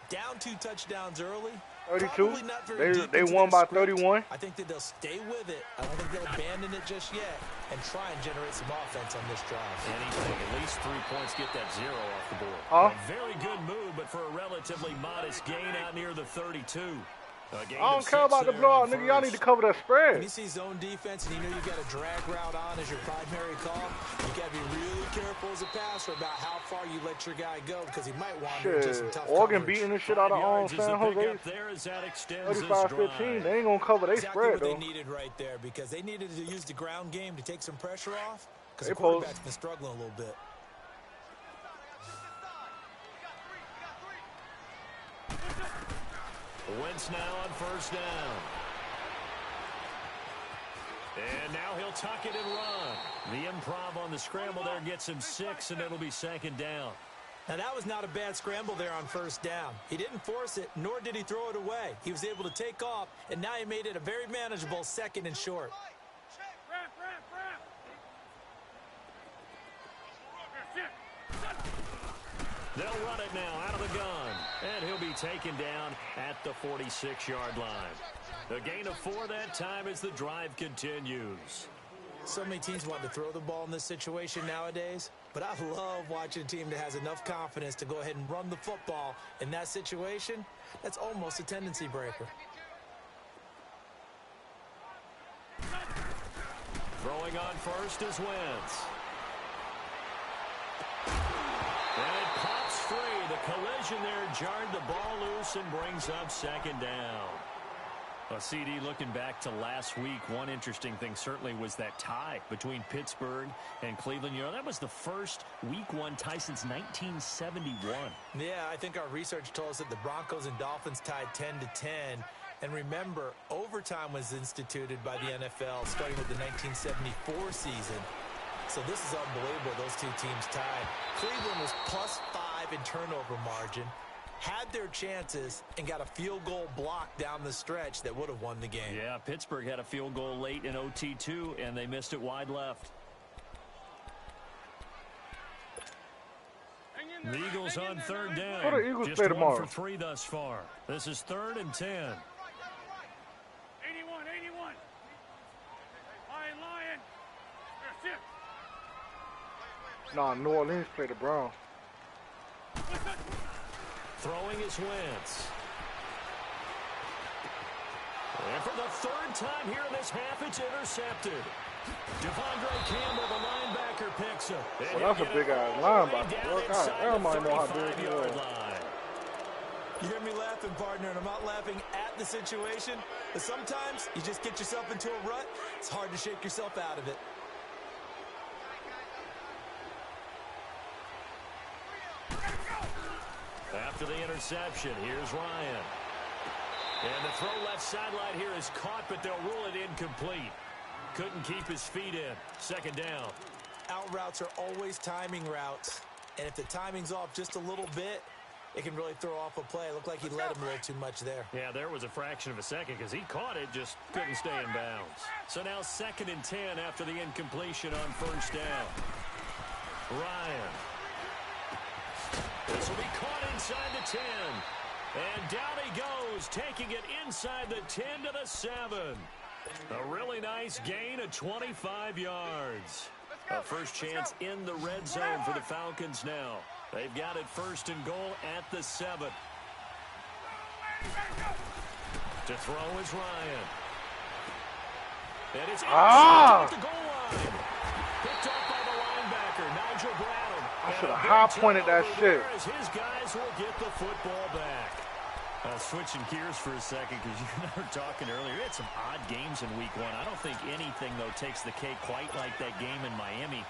Down 2 touchdowns early.
32.
Probably not very deep
They
into
won
their
by
script.
31.
I think that they'll stay with it. I don't think they'll abandon it just yet and try and generate some offense on this drive.
Anything, at least 3 points, get that 0 off the board.
Huh?
A very good move, but for a relatively modest gain out near the 32.
I don't care about the blowout, nigga. Y'all need to cover that
When you
spread.
see zone defense and you know you got a drag route on as your primary call, you got to be really careful as a passer about how far you let your guy go because he might wander into some
Shit,
tough
Oregon
coverage.
beating the shit out of
5 yards is
San
the
Jose.
pickup there as that extends this
35-15.
drive.
They ain't gonna cover their
Exactly
spread
what they
though.
needed right there because they needed to use the ground game to take some pressure off because
They
the quarterback's been struggling a little bit.
Wentz now on first down. And now he'll tuck it and run. The improv on the scramble there gets him 6, and it'll be second down.
Now, that was not a bad scramble there on first down. He didn't force it, nor did he throw it away. He was able to take off, and now he made it a very manageable 2nd and short.
They'll run it now out of the gun. And he'll be taken down at the 46-yard line. A gain of 4 that time as the drive continues.
So many teams want to throw the ball in this situation nowadays, but I love watching a team that has enough confidence to go ahead and run the football in that situation. That's almost a tendency breaker.
Throwing on first is Wentz. And it pops free. The collision there jarred the ball loose and brings up second down. Well, CD, looking back to last week, one interesting thing certainly was that tie between Pittsburgh and Cleveland. You know, that was the first Week 1 tie since 1971.
Yeah, I think our research told us that the Broncos and Dolphins tied 10-10. And remember, overtime was instituted by the NFL starting with the 1974 season. So this is unbelievable, those two teams tied. Cleveland was +5 in turnover margin, had their chances, and got a field goal block down the stretch that would have won the game.
Yeah, Pittsburgh had a field goal late in OT too, and they missed it wide left. The Eagles on third down.
What do the Eagles
Just
play
1
tomorrow?
for 3 thus far. This is 3rd and 10.
81, 81. Lion. There's 6.
Nah, New Orleans play the Browns.
Throwing is Wentz. And for the 3rd time here in this half, it's intercepted. Devondre Campbell, the linebacker, picks him.
Well, that's a big-ass linebacker, bro. God, everybody know how big he is.
You hear me laughing, partner, and I'm not laughing at the situation, but sometimes you just get yourself into a rut. It's hard to shake yourself out of it.
After the interception, here's Ryan. And the throw left sideline here is caught, but they'll rule it incomplete. Couldn't keep his feet in. Second down.
Out routes are always timing routes, and if the timing's off just a little bit, it can really throw off a play. It looked like he let him a little too much there.
Yeah, there was a fraction of a second because he caught it, just couldn't stay in bounds. So now 2nd and 10 after the incompletion on first down. Ryan. This will be caught inside the 10. And down he goes, taking it inside the 10 to the 7. A really nice gain of 25 yards. A first chance in the red zone for the Falcons now. They've got it 1st and goal at the 7. To throw is Ryan. And it's at the goal line. Picked up by the linebacker, Nigel Brown.
I should have high-pointed that shit.
As his guys will get the football back. Switching gears for a second, because you and I were talking earlier. We had some odd games in week 1. I don't think anything, though, takes the cake quite like that game in Miami.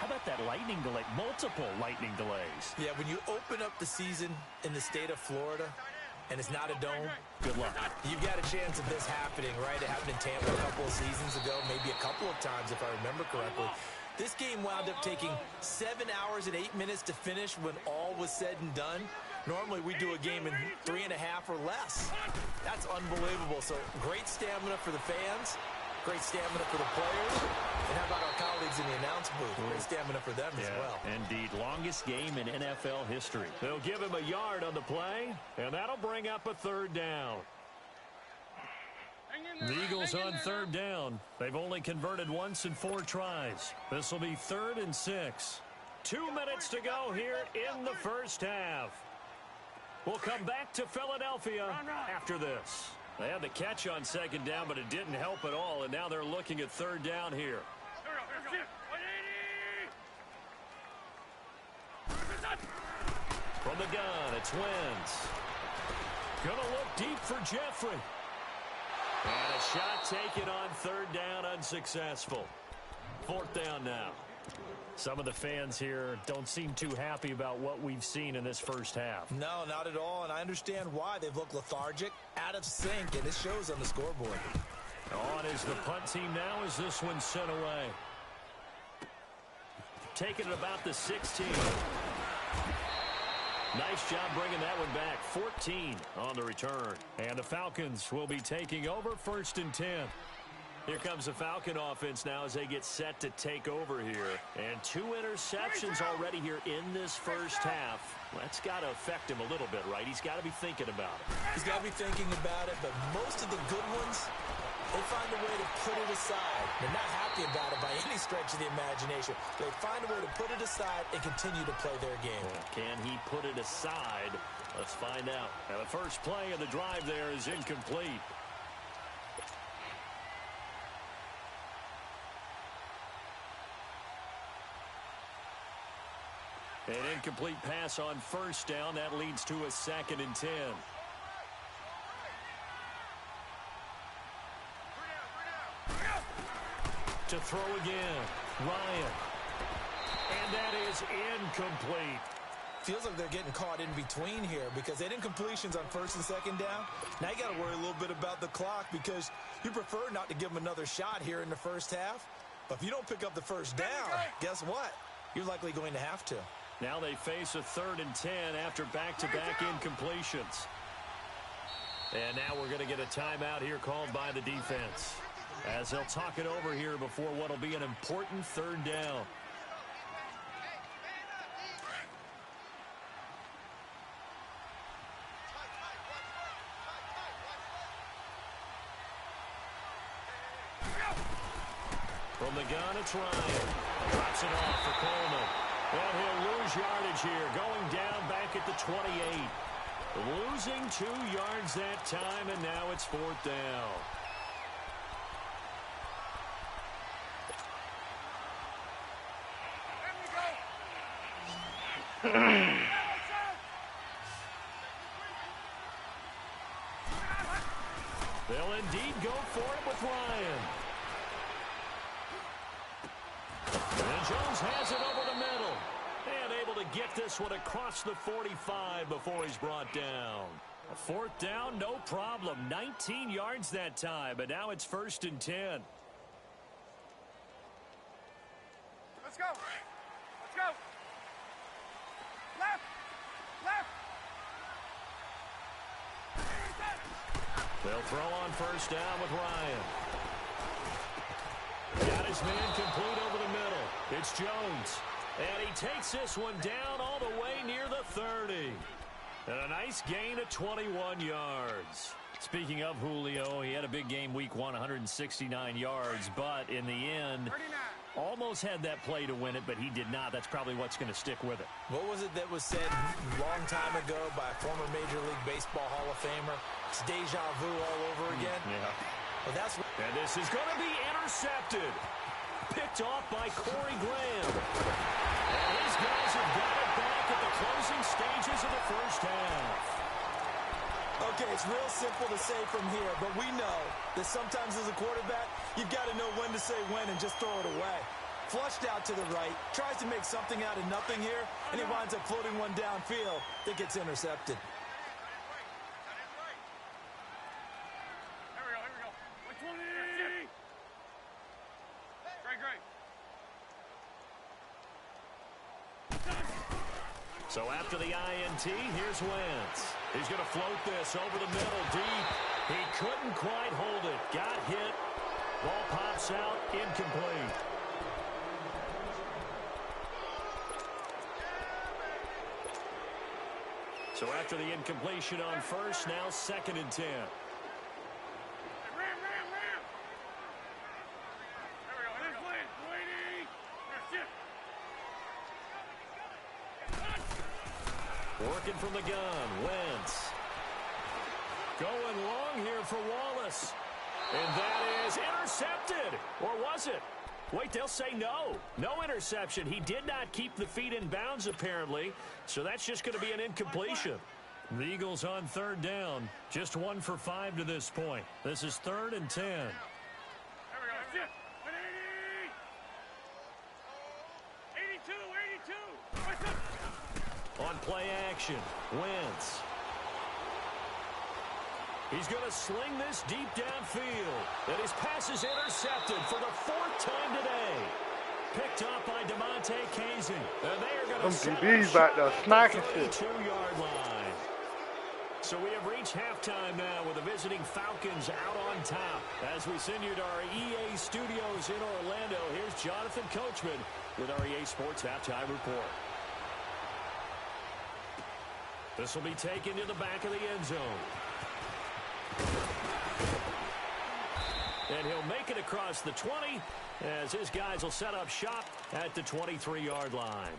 How about that lightning delay? Multiple lightning delays.
Yeah, when you open up the season in the state of Florida, and it's not a dome,
good luck.
You've got a chance of this happening, right? It happened in Tampa a couple of seasons ago, maybe a couple of times if I remember correctly. This game wound up taking 7 hours and 8 minutes to finish when all was said and done. Normally we do a game in 3.5 or less. That's unbelievable. So great stamina for the fans, great stamina for the players, and how about our colleagues in the announce booth? Great stamina for them as well.
Indeed, longest game in NFL history. They'll give him a yard on the play, and that'll bring up a 3rd down. The Eagles on 3rd down. They've only converted once in 4 tries. This will be 3rd and 6. 2 minutes to go here in the first half. We'll come back to Philadelphia after this. They had the catch on 2nd down, but it didn't help at all, and now they're looking at 3rd down here. From the gun, it's Wentz. Gonna look deep for Jeffrey. And a shot taken on 3rd down, unsuccessful. 4th down now. Some of the fans here don't seem too happy about what we've seen in this first half.
No, not at all, and I understand why. They've looked lethargic, out of sync, and it shows on the scoreboard.
On is the punt team now as this one's sent away. Taking it about the 16. Nice job bringing that one back. 14 on the return. And the Falcons will be taking over 1st and 10. Here comes the Falcon offense now as they get set to take over here. And 2 interceptions already here in this first half. That's got to affect him a little bit, right? He's got to be thinking about it.
He's got to be thinking about it, but most of the good ones, they find a way to put it aside. They're not happy about it by any stretch of the imagination. They find a way to put it aside and continue to play their game.
Can he put it aside? Let's find out. Now, the first play of the drive there is incomplete. An incomplete pass on 1st down. That leads to a 2nd and 10. To throw again, Ryan. And that is incomplete.
Feels like they're getting caught in between here because they didn't completions on 1st and 2nd down. Now you got to worry a little bit about the clock because you prefer not to give them another shot here in the first half. But if you don't pick up the 1st down, guess what? You're likely going to have to.
Now they face a 3rd and 10 after back-to-back incompletions. And now we're going to get a timeout here called by the defense, as they'll talk it over here before what will be an important 3rd down. From the gun, it's Ryan. Drops it off for Coleman. And he'll lose yardage here, going down back at the 28. Losing 2 yards that time, and now it's 4th down. They'll indeed go for it with Ryan. And Jones has it over the middle. And able to get this one across the 45 before he's brought down. A 4th down, no problem. 19 yards that time, but now it's 1st and 10.
Let's go. Let's go. Left. Left.
They'll throw on 1st down with Ryan. Got his man complete over the middle. It's Jones. And he takes this one down all the way near the 30. And a nice gain of 21 yards. Speaking of Julio, he had a big game week 1, 169 yards. But in the end, Almost had that play to win it, but he did not. That's probably what's going to stick with it.
What was it that was said a long time ago by a former Major League Baseball Hall of Famer? It's deja vu all over again.
Yeah.
Well, that's what...
And this is going to be intercepted. Picked off by Corey Graham. And his guys have got it back at the closing stages of the first half.
Okay, it's real simple to say from here, but we know that sometimes as a quarterback, you've got to know when to say when and just throw it away. Flushed out to the right, tries to make something out of nothing here, and he winds up floating one downfield that gets intercepted.
Here we go. 120! Great.
So after the INT, here's Wentz. He's going to float this over the middle deep. He couldn't quite hold it. Got hit. Ball pops out. Incomplete. So after the incompletion on first, now 2nd and 10.
Ram! There we go. Here's Lane. Waiting. There's shit.
Working from the gun. Wentz. Going long here for Wallace. And that is intercepted. Or was it? Wait, they'll say no. No interception. He did not keep the feet in bounds, apparently. So that's just going to be an incompletion. The Eagles on 3rd down. Just 1 for 5 to this point. This is 3rd and 10.
There we go. Shit. 180. 82.
On play action, Wentz. He's going to sling this deep downfield. And his pass is intercepted for the 4th time today. Picked up by DeMonte Casey. And they are going to set
DBs back there snacking shit.
32-yard line. So we have reached halftime now with the visiting Falcons out on top. As we send you to our EA studios in Orlando, here's Jonathan Coachman with our EA Sports Halftime Report. This will be taken to the back of the end zone. And he'll make it across the 20 as his guys will set up shop at the 23-yard line.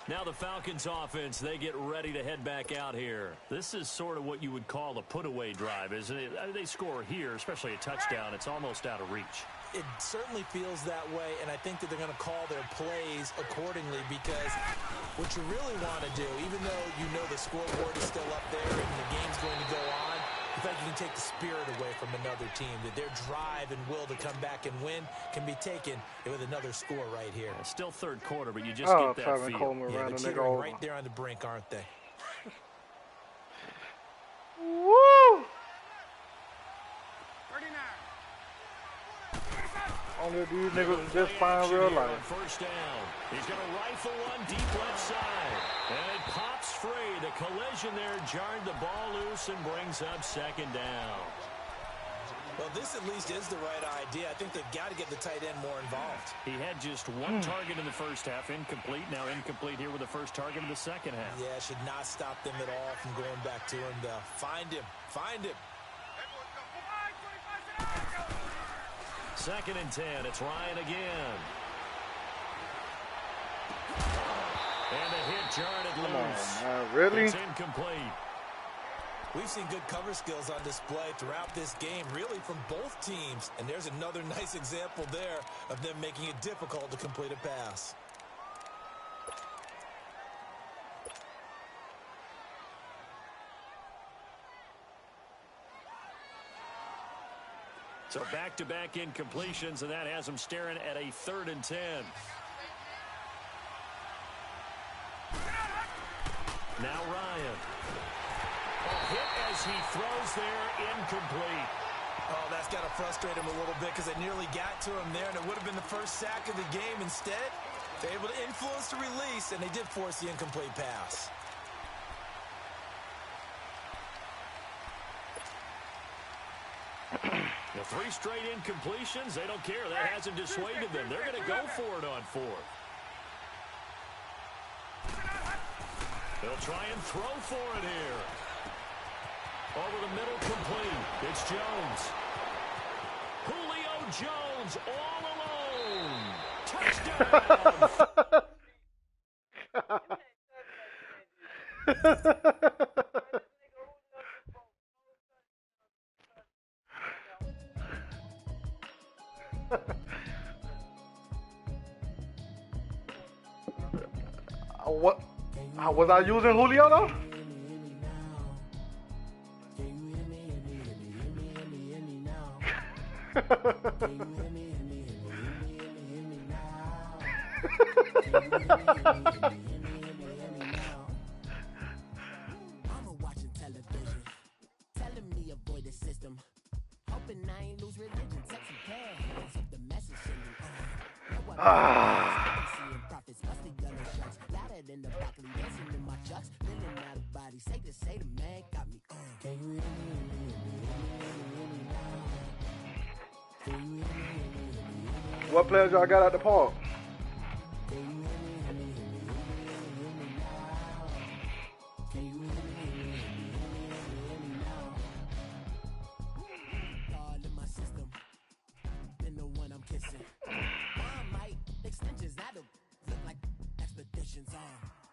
Now the Falcons offense, they get ready to head back out here. This is sort of what you would call a put-away drive, isn't it? I mean, they score here, especially a touchdown. It's almost out of reach.
It certainly feels that way, and I think that they're going to call their plays accordingly because what you really want to do, even though you know the scoreboard is still up there and the game's going to go on, in fact, you can take the spirit away from another team, that their drive and will to come back and win can be taken with another score right here.
Still 3rd quarter, but you just get that feel.
Yeah, they're teetering right there on the brink, aren't they?
Woo!
39.
Only these niggas just find real life.
First down. He's going to rifle one deep left side. And it pops free. The collision there jarred the ball loose and brings up 2nd down.
Well, this at least is the right idea. I think they've got to get the tight end more involved.
He had just 1 target in the first half, incomplete. Now incomplete here with the first target in the second half.
Yeah, should not stop them at all from going back to him. Find him.
2nd and 10. It's Ryan again. And the hit jarred it loose.
Really?
It's incomplete.
We've seen good cover skills on display throughout this game, really from both teams. And there's another nice example there of them making it difficult to complete a pass.
So back-to-back incompletions, and that has them staring at a 3rd and 10. Now Ryan. A hit as he throws there, incomplete.
Oh, that's got to frustrate him a little bit because they nearly got to him there, and it would have been the first sack of the game. Instead, they're able to influence the release, and they did force the incomplete pass.
The 3 straight incompletions, they don't care. That hasn't dissuaded them. They're going to go for it on 4th. They'll try and throw for it here. Over the middle, complete. It's Jones. Julio Jones all alone. Touchdown.
What? Was I using Julio though?
Mama watching television, telling me avoid the system. Hoping I ain't lose religion. Sexy pair hands up the message sending. No one seeing prophets, busting yellow shirts, louder than the broccoli, dancing in my chucks, feeling out of body. Say the man got me. Can you hear me?
What players y'all got at the park?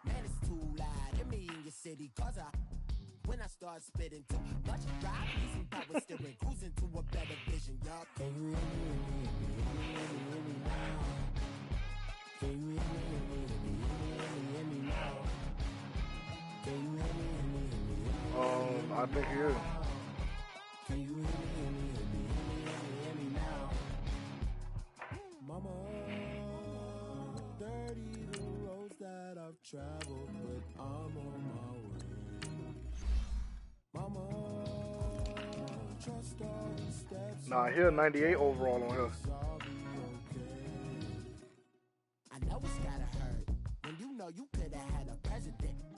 Man, it's too loud. Hear me in your city, cause when I start spitting too much drive, some power steering, cruising to a better vision, y'all. Can you hear me? Now? Can you hear me? Now? Can you hear me?
I think he is.
Can you hear me now? Mama, dirty the roads that I've traveled, but I'm on my way. Mama, trust all these steps.
Nah, he a 98 overall on here.
I'll be okay. I know it's gotta hurt when you know you could have had a president.